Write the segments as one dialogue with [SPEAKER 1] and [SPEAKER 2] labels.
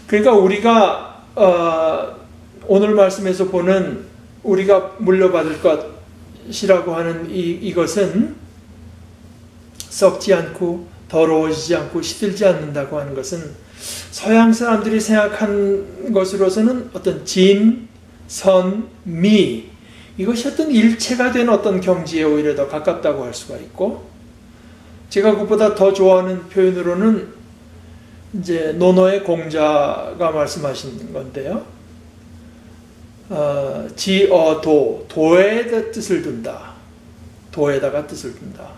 [SPEAKER 1] 그러니까 우리가 오늘 말씀에서 보는 우리가 물려받을 것이라고 하는 이것은 썩지 않고 더러워지지 않고 시들지 않는다고 하는 것은 서양 사람들이 생각한 것으로서는 어떤 진, 선, 미, 이것이 어떤 일체가 된 어떤 경지에 오히려 더 가깝다고 할 수가 있고, 제가 그것보다 더 좋아하는 표현으로는 이제 노노의 공자가 말씀하신 건데요. 도의 뜻을 둔다. 도에다가 뜻을 둔다.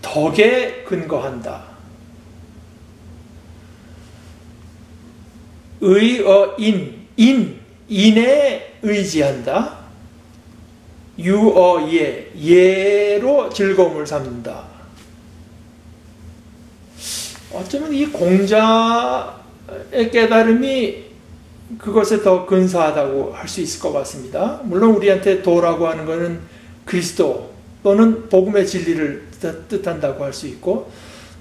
[SPEAKER 1] 덕에 근거한다. 인에 의지한다. 예로 즐거움을 삼는다. 어쩌면 이 공자의 깨달음이 그것에 더 근사하다고 할 수 있을 것 같습니다. 물론 우리한테 도라고 하는 것은 그리스도 또는 복음의 진리를 뜻한다고 할 수 있고,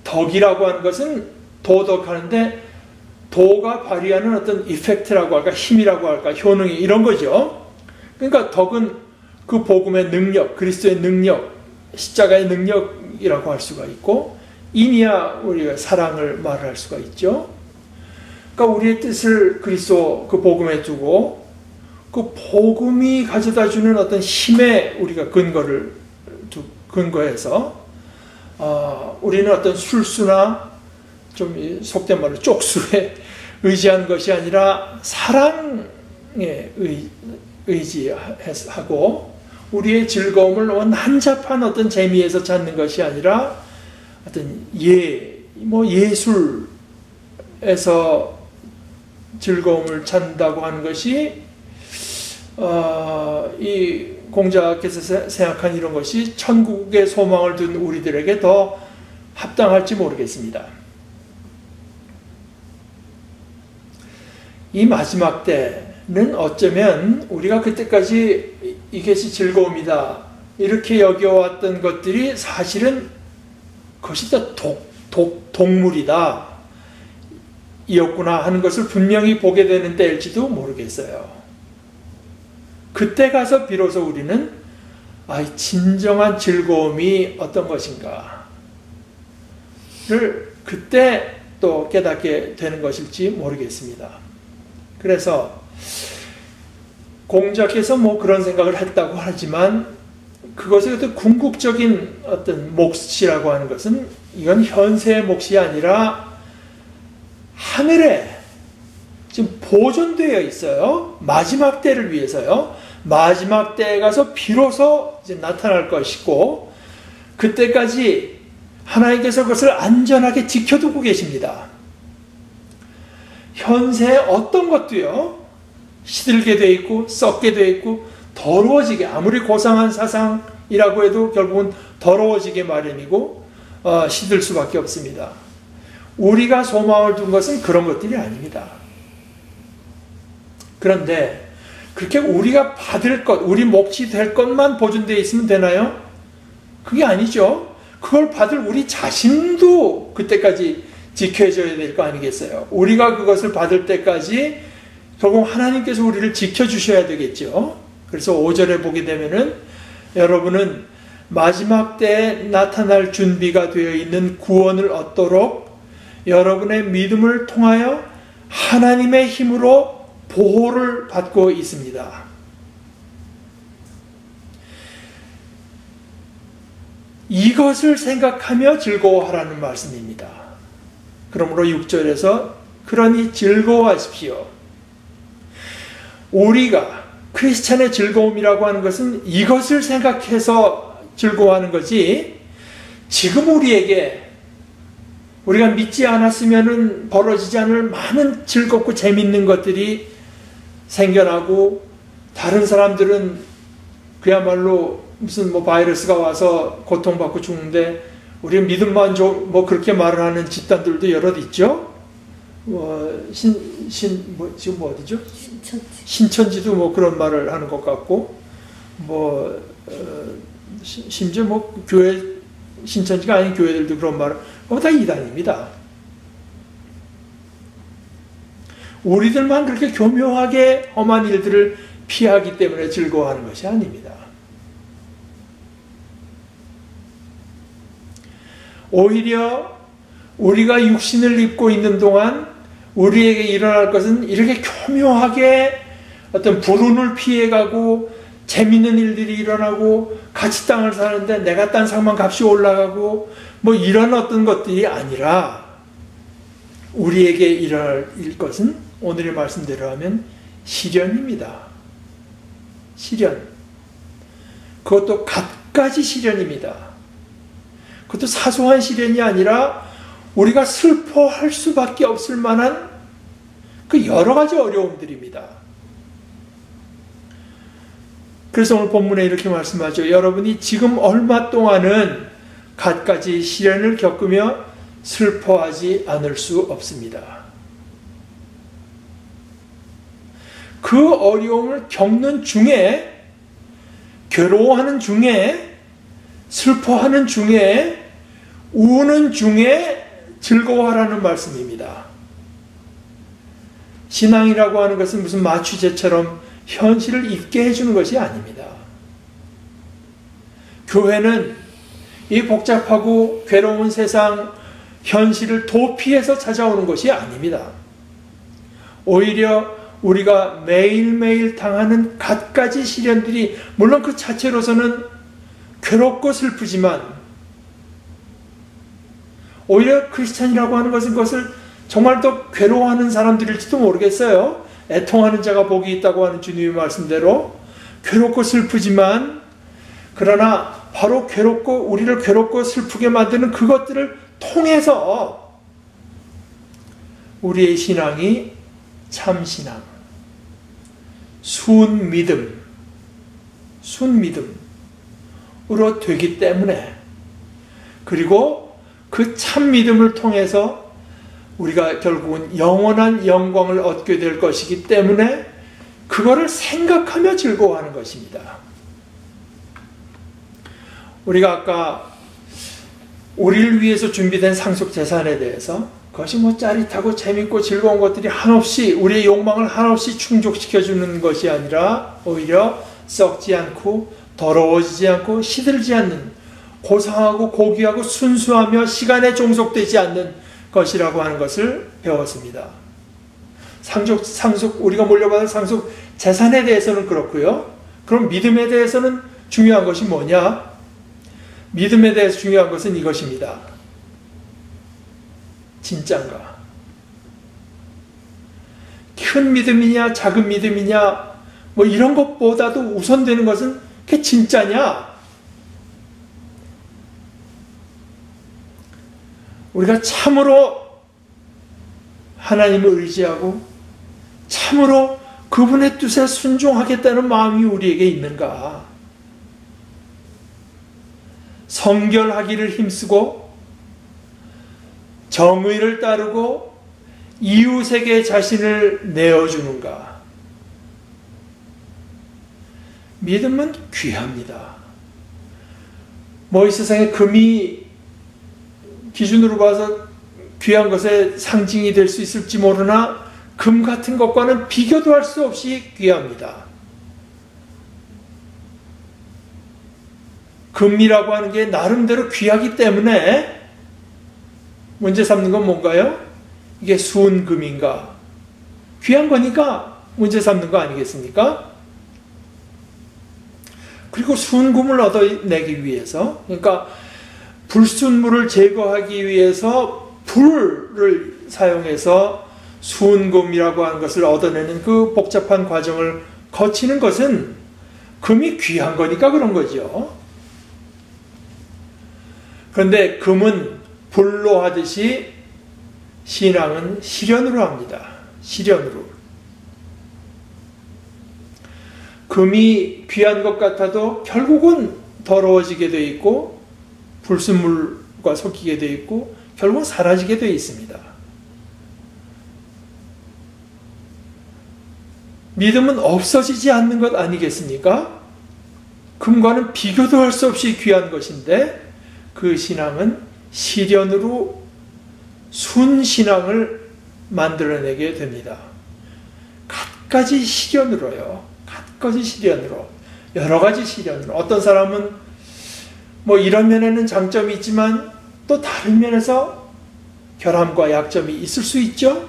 [SPEAKER 1] 덕이라고 하는 것은 도덕하는데 도가 발휘하는 어떤 이펙트라고 할까, 힘이라고 할까, 효능이 이런 거죠. 그러니까 덕은 그 복음의 능력, 그리스도의 능력, 십자가의 능력이라고 할 수가 있고, 인이야 우리가 사랑을 말할 수가 있죠. 그러니까 우리의 뜻을 그리스도 그 복음에 두고 그 복음이 가져다주는 어떤 힘에 우리가 근거해서 우리는 어떤 술수나 좀 속된 말로 쪽수에 의지한 것이 아니라 사랑에 의지하고 우리의 즐거움을 난잡한 어떤 재미에서 찾는 것이 아니라 어떤 예술에서 즐거움을 찾는다고 하는 것이 이 공자께서 생각한 이런 것이 천국의 소망을 둔 우리들에게 더 합당할지 모르겠습니다. 이 마지막 때는 어쩌면 우리가 그때까지 이것이 즐거움이다 이렇게 여겨왔던 것들이 사실은 그것이 다 동물이다 이었구나 하는 것을 분명히 보게 되는 때일지도 모르겠어요. 그때 가서 비로소 우리는 진정한 즐거움이 어떤 것인가를 그때 또 깨닫게 되는 것일지 모르겠습니다. 그래서 공자께서 그런 생각을 했다고 하지만 그것의 어떤 궁극적인 어떤 몫이라고 하는 것은 이건 현세의 몫이 아니라 하늘에 지금 보존되어 있어요. 마지막 때를 위해서요. 마지막 때에 가서 비로소 이제 나타날 것이고 그때까지 하나님께서 그것을 안전하게 지켜두고 계십니다. 현세의 어떤 것도요. 시들게 되어 있고 썩게 되어 있고 더러워지게 아무리 고상한 사상이라고 해도 결국은 더러워지게 마련이고 시들 수밖에 없습니다. 우리가 소망을 둔 것은 그런 것들이 아닙니다. 그런데 그렇게 우리가 받을 것, 우리 몫이 될 것만 보존되어 있으면 되나요? 그게 아니죠. 그걸 받을 우리 자신도 그때까지 지켜줘야 될 거 아니겠어요? 우리가 그것을 받을 때까지 결국 하나님께서 우리를 지켜주셔야 되겠죠. 그래서 5절에 보게 되면은 여러분은 마지막 때에 나타날 준비가 되어 있는 구원을 얻도록 여러분의 믿음을 통하여 하나님의 힘으로 보호를 받고 있습니다. 이것을 생각하며 즐거워하라는 말씀입니다. 그러므로 6절에서 그러니 즐거워하십시오. 우리가 크리스찬의 즐거움이라고 하는 것은 이것을 생각해서 즐거워하는 거지 지금 우리에게 우리가 믿지 않았으면 벌어지지 않을 많은 즐겁고 재밌는 것들이 생겨나고 다른 사람들은 그야말로 무슨 뭐바이러스가 와서 고통받고 죽는데 우리 믿음만 그렇게 말을 하는 집단들도 여럿 있죠. 지금 어디죠? 신천지도 그런 말을 하는 것 같고 심지어 교회 신천지가 아닌 교회들도 그런 말을 다 이단입니다. 우리들만 그렇게 교묘하게 험한 일들을 피하기 때문에 즐거워하는 것이 아닙니다. 오히려 우리가 육신을 입고 있는 동안 우리에게 일어날 것은 이렇게 교묘하게 어떤 불운을 피해가고 재밌는 일들이 일어나고 같이 땅을 사는데 내가 딴 상만 값이 올라가고 뭐 이런 어떤 것들이 아니라 우리에게 일어날 것은 오늘의 말씀대로 하면 시련입니다. 시련. 그것도 갖가지 시련입니다. 그것도 사소한 시련이 아니라 우리가 슬퍼할 수밖에 없을 만한 그 여러 가지 어려움들입니다. 그래서 오늘 본문에 이렇게 말씀하죠. 여러분이 지금 얼마 동안은 갖가지 시련을 겪으며 슬퍼하지 않을 수 없습니다. 그 어려움을 겪는 중에, 괴로워하는 중에, 슬퍼하는 중에, 우는 중에 즐거워하라는 말씀입니다. 신앙이라고 하는 것은 무슨 마취제처럼 현실을 잊게 해주는 것이 아닙니다. 교회는 이 복잡하고 괴로운 세상 현실을 도피해서 찾아오는 것이 아닙니다. 오히려 우리가 매일매일 당하는 갖가지 시련들이 물론 그 자체로서는 괴롭고 슬프지만 오히려 크리스찬이라고 하는 것은 그것을 정말 더 괴로워하는 사람들일지도 모르겠어요. 애통하는 자가 복이 있다고 하는 주님의 말씀대로 괴롭고 슬프지만 그러나 바로 괴롭고 우리를 괴롭고 슬프게 만드는 그것들을 통해서 우리의 신앙이 참신앙, 순믿음으로 되기 때문에 그리고 그 참믿음을 통해서 우리가 결국은 영원한 영광을 얻게 될 것이기 때문에 그거를 생각하며 즐거워하는 것입니다. 우리가 아까 우리를 위해서 준비된 상속재산에 대해서 그것이 뭐 짜릿하고 재밌고 즐거운 것들이 한없이 우리의 욕망을 한없이 충족시켜주는 것이 아니라 오히려 썩지 않고 더러워지지 않고 시들지 않는 고상하고 고귀하고 순수하며 시간에 종속되지 않는 것이라고 하는 것을 배웠습니다. 우리가 물려받은 상속 재산에 대해서는 그렇고요. 그럼 믿음에 대해서는 중요한 것이 뭐냐? 믿음에 대해서 중요한 것은 이것입니다. 진짠가? 큰 믿음이냐 작은 믿음이냐 뭐 이런 것보다도 우선되는 것은 그게 진짜냐? 우리가 참으로 하나님을 의지하고 참으로 그분의 뜻에 순종하겠다는 마음이 우리에게 있는가? 성결하기를 힘쓰고 정의를 따르고 이웃에게 자신을 내어주는가? 믿음은 귀합니다. 뭐 이 세상에 금이 기준으로 봐서 귀한 것의 상징이 될 수 있을지 모르나 금 같은 것과는 비교도 할 수 없이 귀합니다. 금이라고 하는 게 나름대로 귀하기 때문에 문제 삼는 건 뭔가요? 이게 순금인가? 귀한 거니까 문제 삼는 거 아니겠습니까? 그리고 순금을 얻어내기 위해서, 그러니까 불순물을 제거하기 위해서 불을 사용해서 순금이라고 하는 것을 얻어내는 그 복잡한 과정을 거치는 것은 금이 귀한 거니까 그런 거죠. 그런데 금은 불로 하듯이 신앙은 시련으로 합니다. 시련으로. 금이 귀한 것 같아도 결국은 더러워지게 되어 있고 불순물과 섞이게 되어 있고 결국은 사라지게 되어 있습니다. 믿음은 없어지지 않는 것 아니겠습니까? 금과는 비교도 할 수 없이 귀한 것인데 그 신앙은 시련으로 순신앙을 만들어내게 됩니다. 갖가지 시련으로요. 갖가지 시련으로. 여러 가지 시련으로. 어떤 사람은 뭐 이런 면에는 장점이 있지만 또 다른 면에서 결함과 약점이 있을 수 있죠.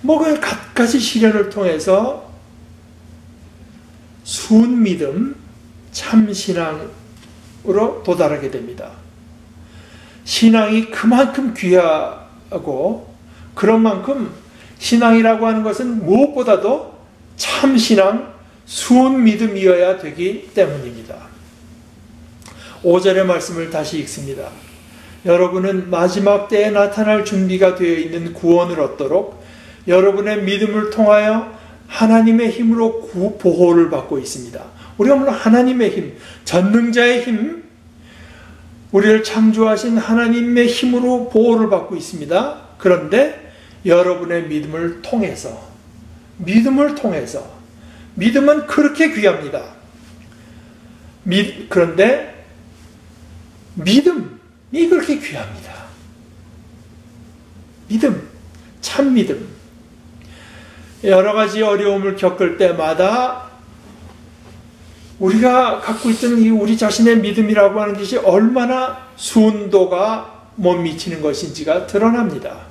[SPEAKER 1] 뭐 그 갖가지 시련을 통해서 순 믿음, 참 신앙으로 도달하게 됩니다. 신앙이 그만큼 귀하고 그런 만큼 신앙이라고 하는 것은 무엇보다도 참 신앙, 순 믿음이어야 되기 때문입니다. 5절의 말씀을 다시 읽습니다. 여러분은 마지막 때에 나타날 준비가 되어 있는 구원을 얻도록 여러분의 믿음을 통하여 하나님의 힘으로 보호를 받고 있습니다. 우리가 물론 하나님의 힘, 전능자의 힘, 우리를 창조하신 하나님의 힘으로 보호를 받고 있습니다. 그런데 여러분의 믿음을 통해서, 믿음은 그렇게 귀합니다. 그런데 믿음이 그렇게 귀합니다. 믿음, 참 믿음. 여러 가지 어려움을 겪을 때마다 우리가 갖고 있던 이 우리 자신의 믿음이라고 하는 것이 얼마나 순도가 못 미치는 것인지가 드러납니다.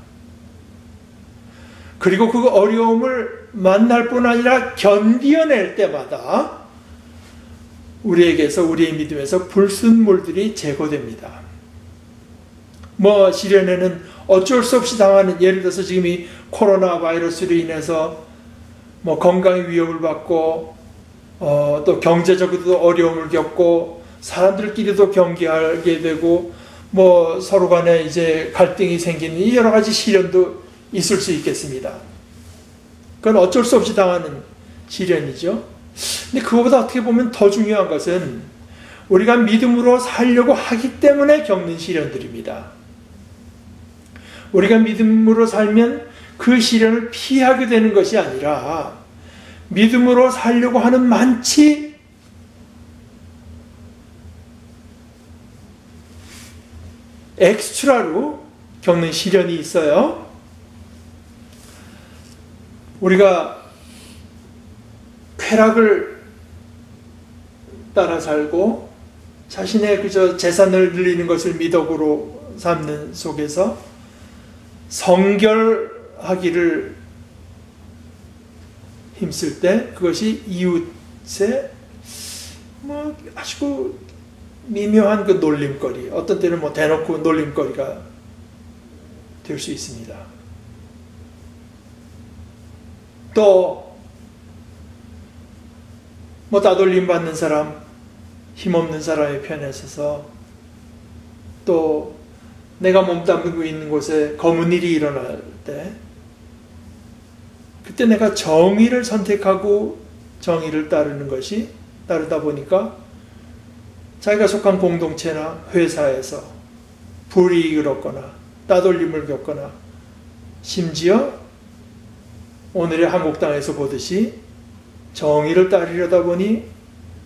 [SPEAKER 1] 그리고 그 어려움을 만날 뿐 아니라 견디어낼 때마다 우리에게서, 우리의 믿음에서 불순물들이 제거됩니다. 뭐 시련에는 어쩔 수 없이 당하는, 예를 들어서 지금 이 코로나 바이러스로 인해서 뭐 건강의 위협을 받고 또 경제적으로도 어려움을 겪고 사람들끼리도 경계하게 되고 뭐 서로 간에 이제 갈등이 생기는 여러 가지 시련도 있을 수 있겠습니다. 그건 어쩔 수 없이 당하는 시련이죠. 근데 그거보다 어떻게 보면 더 중요한 것은 우리가 믿음으로 살려고 하기 때문에 겪는 시련들입니다. 우리가 믿음으로 살면 그 시련을 피하게 되는 것이 아니라 믿음으로 살려고 하는 만치 엑스트라로 겪는 시련이 있어요. 우리가 쾌락을 따라 살고 자신의 그저 재산을 늘리는 것을 미덕으로 삼는 속에서 성결하기를 힘쓸 때 그것이 이웃의 뭐 아주 미묘한 그 놀림거리, 어떤 때는 뭐 대놓고 놀림거리가 될 수 있습니다. 또 뭐 따돌림 받는 사람, 힘없는 사람의 편에 서서 또 내가 몸담고 있는 곳에 검은 일이 일어날 때 그때 내가 정의를 선택하고 정의를 따르다 보니까 자기가 속한 공동체나 회사에서 불이익을 얻거나 따돌림을 겪거나 심지어 오늘의 한국당에서 보듯이 정의를 따르려다 보니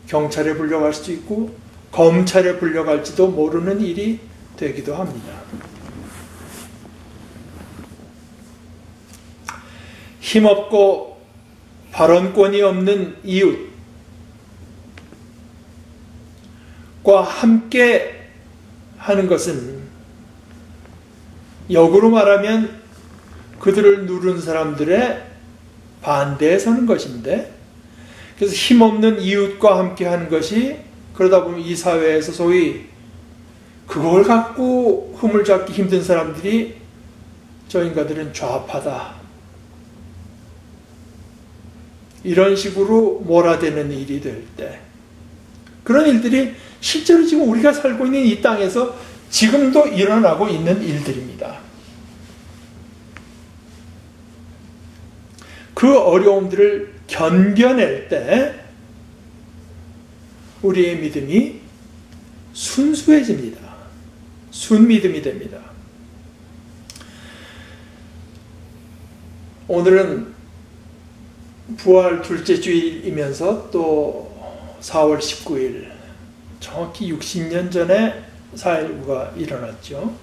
[SPEAKER 1] 경찰에 불려갈 수도 있고 검찰에 불려갈지도 모르는 일이 되기도 합니다. 힘없고 발언권이 없는 이웃과 함께 하는 것은 역으로 말하면 그들을 누른 사람들의 반대에 서는 것인데, 그래서 힘없는 이웃과 함께 하는 것이 그러다 보면 이 사회에서 소위 그걸 갖고 흠을 잡기 힘든 사람들이 저 인간들은 좌파다, 이런 식으로 몰아대는 일이 될 때, 그런 일들이 실제로 지금 우리가 살고 있는 이 땅에서 지금도 일어나고 있는 일들입니다. 그 어려움들을 견뎌낼 때 우리의 믿음이 순수해집니다. 순믿음이 됩니다. 오늘은 부활 둘째 주일이면서 또 4월 19일 정확히 60년 전에 4.19가 일어났죠.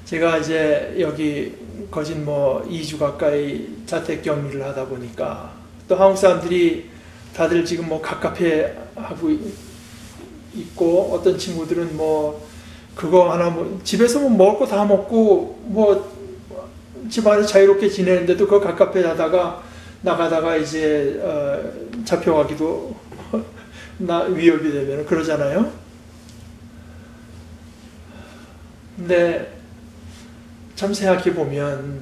[SPEAKER 1] 제가 이제 여기 거진 뭐 2주 가까이 자택 격리를 하다 보니까 또 한국 사람들이 다들 지금 뭐 갑갑해 하고 있고 어떤 친구들은 뭐 그거 하나 뭐 집에서 뭐 먹을 거 다 먹고 뭐 집안에서 자유롭게 지내는데도 그거 갑갑해 하다가 나가다가 이제 잡혀가기도 위협이 되면 그러잖아요. 근데 참 생각해 보면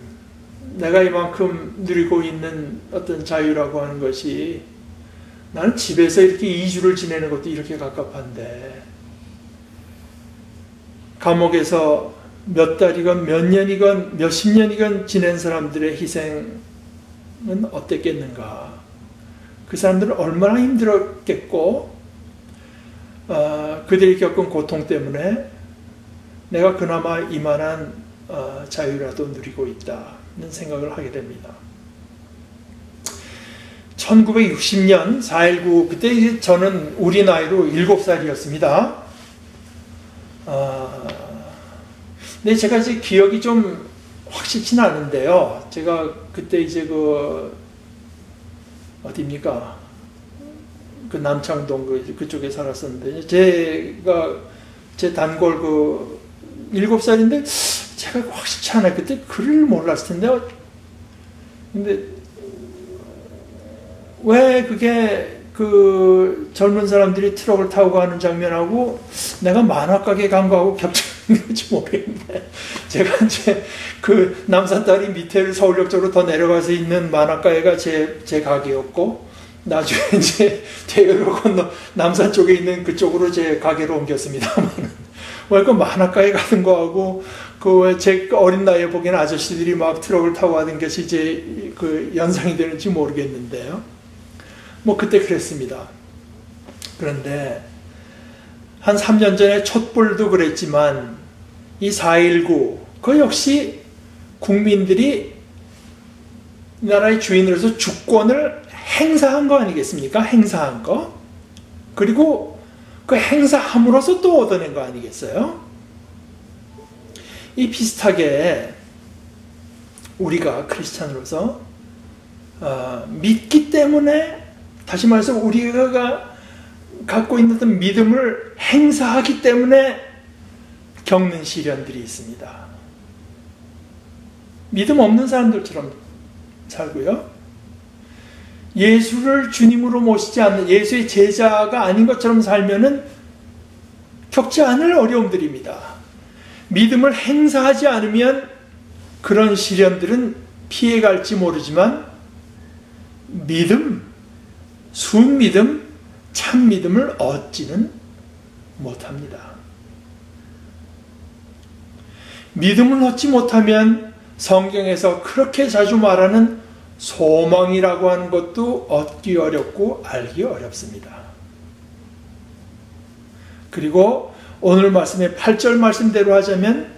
[SPEAKER 1] 내가 이만큼 누리고 있는 어떤 자유라고 하는 것이 나는 집에서 이렇게 2주를 지내는 것도 이렇게 갑갑한데 감옥에서 몇 달이건 몇 년이건 몇 십 년이건 지낸 사람들의 희생은 어땠겠는가. 그 사람들은 얼마나 힘들었겠고 그들이 겪은 고통 때문에 내가 그나마 이만한 자유라도 누리고 있다는 생각을 하게 됩니다. 1960년 4.19 그때 이제 저는 우리 나이로 7살이었습니다. 근데 제가 이제 기억이 좀 확실치는 않은데요. 제가 그때 이제 어디입니까? 그 남창동 그쪽에 살았었는데 제가 제 단골 7살인데 제가 확실치 않아요. 그때 글을 몰랐을 텐데 근데 왜 그게 그 젊은 사람들이 트럭을 타고 가는 장면하고 내가 만화가게 간 거하고 겹치는지 모르겠는데 제가 이제 그 남산다리 밑에 서울역 쪽으로 더 내려가서 있는 만화가게가 제 가게였고 나중에 이제 대교를 건너 남산 쪽에 있는 그쪽으로 제 가게로 옮겼습니다만 왜 그 만화가에 가는 거하고 그 제 어린 나이에 보기에는 아저씨들이 막 트럭을 타고 가는 것이 이제 그 연상이 되는지 모르겠는데요. 뭐 그때 그랬습니다. 그런데 한 3년 전에 촛불도 그랬지만 이 4.19 그 역시 국민들이 나라의 주인으로서 주권을 행사한 거 아니겠습니까? 행사한 거. 그리고 그 행사함으로써 또 얻어낸 거 아니겠어요? 이 비슷하게 우리가 크리스찬으로서 믿기 때문에 다시 말해서 우리가 갖고 있는 어떤 믿음을 행사하기 때문에 겪는 시련들이 있습니다. 믿음 없는 사람들처럼 살고요. 예수를 주님으로 모시지 않는 예수의 제자가 아닌 것처럼 살면은 겪지 않을 어려움들입니다. 믿음을 행사하지 않으면 그런 시련들은 피해갈지 모르지만 순믿음, 참믿음을 얻지는 못합니다. 믿음을 얻지 못하면 성경에서 그렇게 자주 말하는 소망이라고 하는 것도 얻기 어렵고 알기 어렵습니다. 그리고 오늘 말씀의 8절 말씀대로 하자면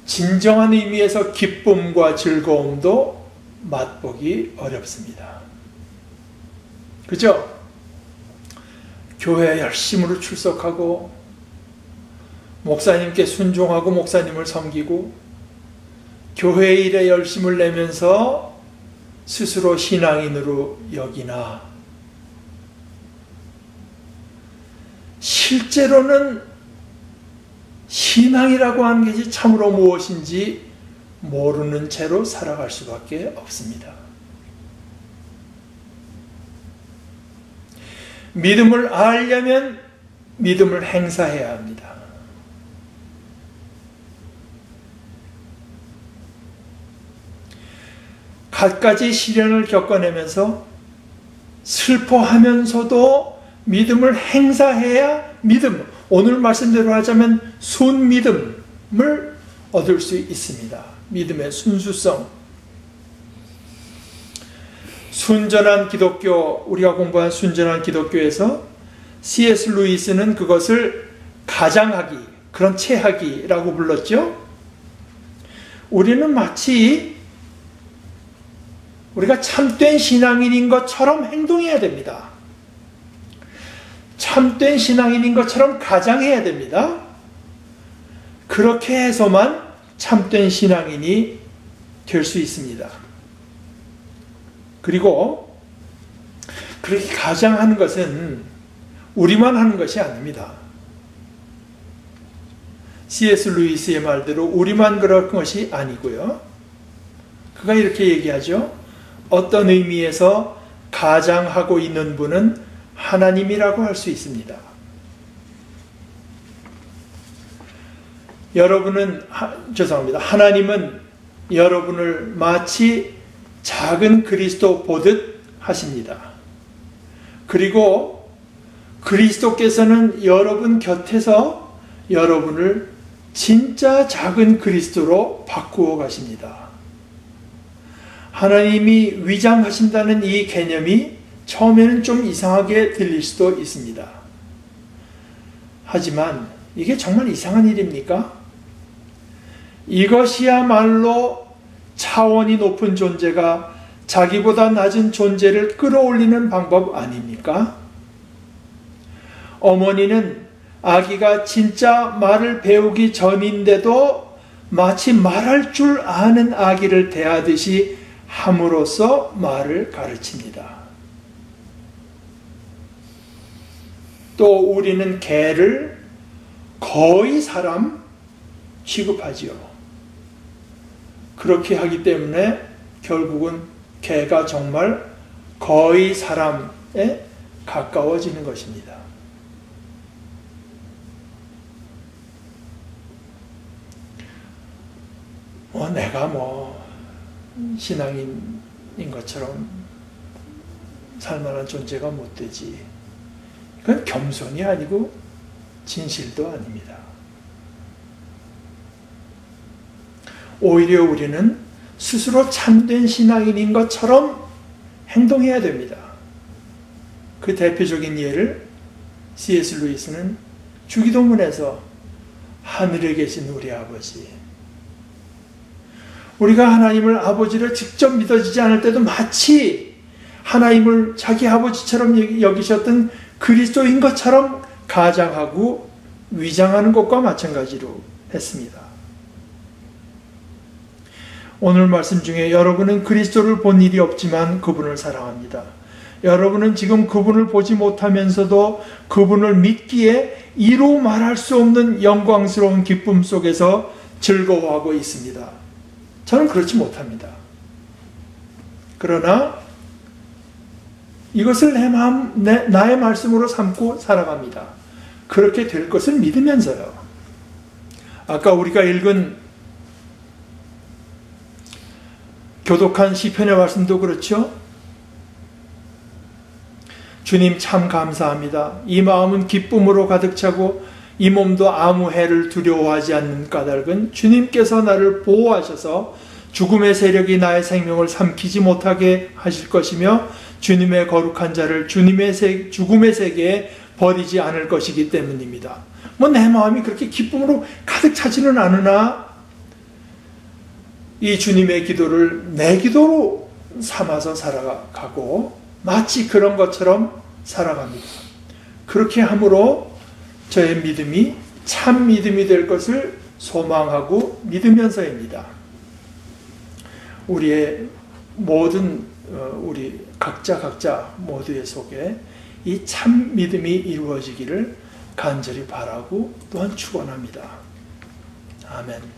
[SPEAKER 1] 진정한 의미에서 기쁨과 즐거움도 맛보기 어렵습니다. 그죠? 교회에 열심으로 출석하고 목사님께 순종하고 목사님을 섬기고 교회 일에 열심을 내면서 스스로 신앙인으로 여기나 실제로는 신앙이라고 하는 것이 참으로 무엇인지 모르는 채로 살아갈 수밖에 없습니다. 믿음을 알려면 믿음을 행사해야 합니다. 갖가지 시련을 겪어내면서 슬퍼하면서도 믿음을 행사해야 오늘 말씀대로 하자면 순믿음을 얻을 수 있습니다. 믿음의 순수성. 순전한 기독교, 우리가 공부한 순전한 기독교에서 C.S. 루이스는 그것을 가장하기, 그런 체하기라고 불렀죠. 우리는 마치 우리가 참된 신앙인인 것처럼 행동해야 됩니다. 참된 신앙인인 것처럼 가장해야 됩니다. 그렇게 해서만 참된 신앙인이 될 수 있습니다. 그리고 그렇게 가장하는 것은 우리만 하는 것이 아닙니다. C.S. 루이스의 말대로 우리만 그럴 것이 아니고요. 그가 이렇게 얘기하죠. 어떤 의미에서 가장하고 있는 분은 하나님이라고 할 수 있습니다. 하나님은 여러분을 마치 작은 그리스도 보듯 하십니다. 그리고 그리스도께서는 여러분 곁에서 여러분을 진짜 작은 그리스도로 바꾸어 가십니다. 하나님이 위장하신다는 이 개념이 처음에는 좀 이상하게 들릴 수도 있습니다. 하지만 이게 정말 이상한 일입니까? 이것이야말로 차원이 높은 존재가 자기보다 낮은 존재를 끌어올리는 방법 아닙니까? 어머니는 아기가 진짜 말을 배우기 전인데도 마치 말할 줄 아는 아기를 대하듯이 함으로써 말을 가르칩니다. 또 우리는 개를 거의 사람 취급하지요. 그렇게 하기 때문에 결국은 개가 정말 거의 사람에 가까워지는 것입니다. 내가 신앙인인 것처럼 살만한 존재가 못 되지. 이건 겸손이 아니고 진실도 아닙니다. 오히려 우리는 스스로 참된 신앙인인 것처럼 행동해야 됩니다. 그 대표적인 예를 C.S. 루이스는 주기도문에서 하늘에 계신 우리 아버지, 우리가 하나님을 아버지를 직접 믿어지지 않을 때도 마치 하나님을 자기 아버지처럼 여기셨던 그리스도인 것처럼 가장하고 위장하는 것과 마찬가지로 했습니다. 오늘 말씀 중에 여러분은 그리스도를 본 일이 없지만 그분을 사랑합니다. 여러분은 지금 그분을 보지 못하면서도 그분을 믿기에 이루 말할 수 없는 영광스러운 기쁨 속에서 즐거워하고 있습니다. 저는 그렇지 못합니다. 그러나 이것을 나의 말씀으로 삼고 살아갑니다. 그렇게 될 것을 믿으면서요. 아까 우리가 읽은 교독한 시편의 말씀도 그렇죠. 주님 참 감사합니다. 이 마음은 기쁨으로 가득 차고 이 몸도 아무 해를 두려워하지 않는 까닭은 주님께서 나를 보호하셔서 죽음의 세력이 나의 생명을 삼키지 못하게 하실 것이며 주님의 거룩한 자를 죽음의 세계에 버리지 않을 것이기 때문입니다. 내 마음이 그렇게 기쁨으로 가득 차지는 않으나 이 주님의 기도를 내 기도로 삼아서 살아가고 마치 그런 것처럼 살아갑니다. 그렇게 함으로 저의 믿음이 참 믿음이 될 것을 소망하고 믿으면서입니다. 우리의 모든 우리 각자 모두의 속에 이 참 믿음이 이루어지기를 간절히 바라고 또한 축원합니다. 아멘.